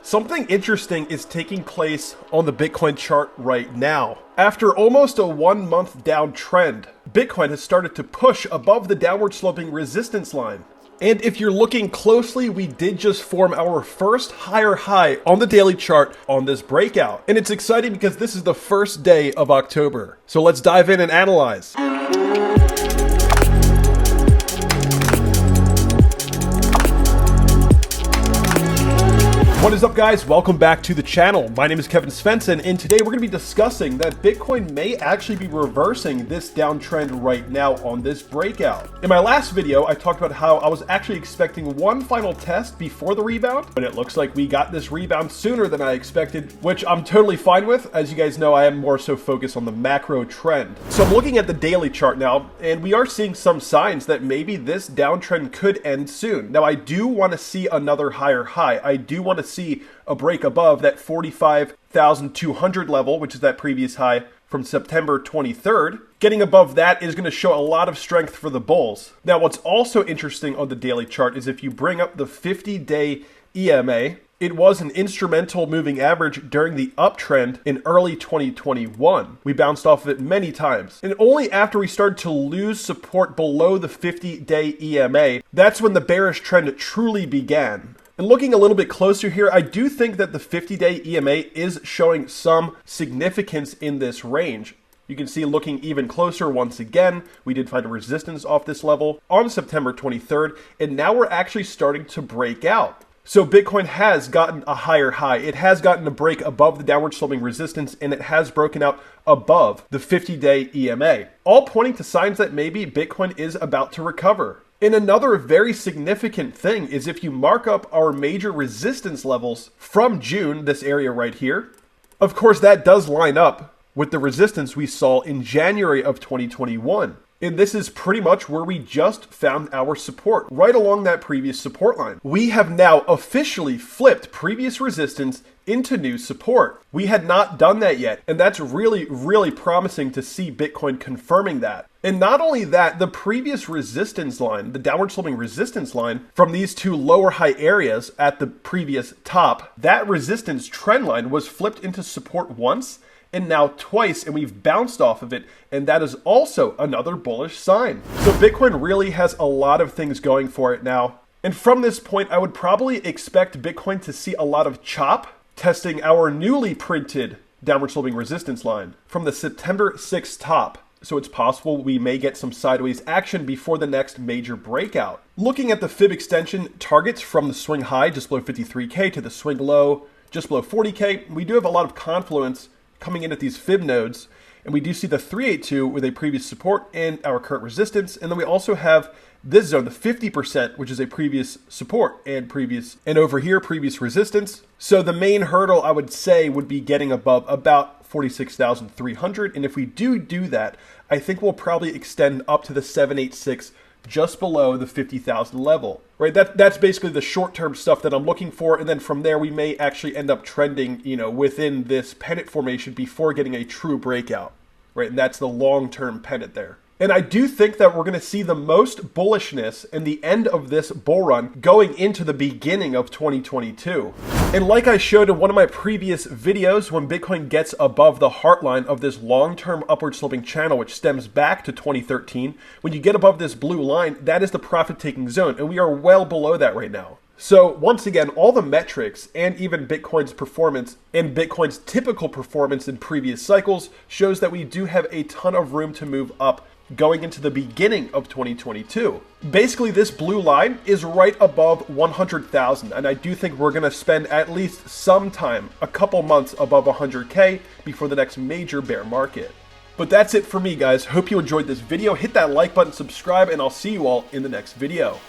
Something interesting is taking place on the Bitcoin chart right now. After almost a 1 month downtrend, Bitcoin has started to push above the downward sloping resistance line. And if you're looking closely, we did just form our first higher high on the daily chart on this breakout. And it's exciting because this is the first day of October. So let's dive in and analyze. What is up, guys? Welcome back to the channel. My name is Kevin Svenson, and today we're going to be discussing that Bitcoin may actually be reversing this downtrend right now on this breakout. In my last video, I talked about how I was actually expecting one final test before the rebound, but it looks like we got this rebound sooner than I expected, which I'm totally fine with. As you guys know, I am more so focused on the macro trend. So I'm looking at the daily chart now, and we are seeing some signs that maybe this downtrend could end soon. Now, I do want to see another higher high. I do want to see a break above that 45,200 level, which is that previous high from September 23rd. Getting above that is going to show a lot of strength for the bulls. Now, what's also interesting on the daily chart is if you bring up the 50-day EMA, it was an instrumental moving average during the uptrend in early 2021. We bounced off of it many times. And only after we started to lose support below the 50-day EMA, that's when the bearish trend truly began. And looking a little bit closer here, I do think that the 50-day EMA is showing some significance in this range. You can see looking even closer once again, we did find a resistance off this level on September 23rd, and now we're actually starting to break out. So Bitcoin has gotten a higher high. It has gotten a break above the downward sloping resistance, and it has broken out above the 50-day EMA, all pointing to signs that maybe Bitcoin is about to recover. And another very significant thing is if you mark up our major resistance levels from June, this area right here, of course that does line up with the resistance we saw in January of 2021. And this is pretty much where we just found our support, right along that previous support line. We have now officially flipped previous resistance into new support. We had not done that yet, and that's really promising to see Bitcoin confirming that. And not only that, the previous resistance line, the downward sloping resistance line from these two lower high areas at the previous top, that resistance trend line was flipped into support once and now twice, and we've bounced off of it, and that is also another bullish sign. So Bitcoin really has a lot of things going for it now. And from this point, I would probably expect Bitcoin to see a lot of chop, testing our newly printed downward sloping resistance line from the September 6th top. So it's possible we may get some sideways action before the next major breakout. Looking at the fib extension targets from the swing high just below 53K to the swing low just below 40K, we do have a lot of confluence coming in at these fib nodes, and we do see the 382 with a previous support and our current resistance, and then we also have this zone, the 50%, which is a previous support and over here previous resistance. So the main hurdle I would say would be getting above about 46,300, and if we do that, I think we'll probably extend up to the 786 just below the 50,000 level, right? That's basically the short-term stuff that I'm looking for. And then from there, we may actually end up trending, within this pennant formation before getting a true breakout, right? And that's the long-term pennant there. And I do think that we're going to see the most bullishness in the end of this bull run going into the beginning of 2022. And like I showed in one of my previous videos, when Bitcoin gets above the heartline of this long-term upward sloping channel, which stems back to 2013, when you get above this blue line, that is the profit-taking zone. And we are well below that right now. So once again, all the metrics and even Bitcoin's performance and Bitcoin's typical performance in previous cycles shows that we do have a ton of room to move up going into the beginning of 2022. Basically, this blue line is right above 100,000, and I do think we're going to spend at least some time, a couple months above 100K before the next major bear market. But that's it for me, guys. Hope you enjoyed this video. Hit that like button, subscribe, and I'll see you all in the next video.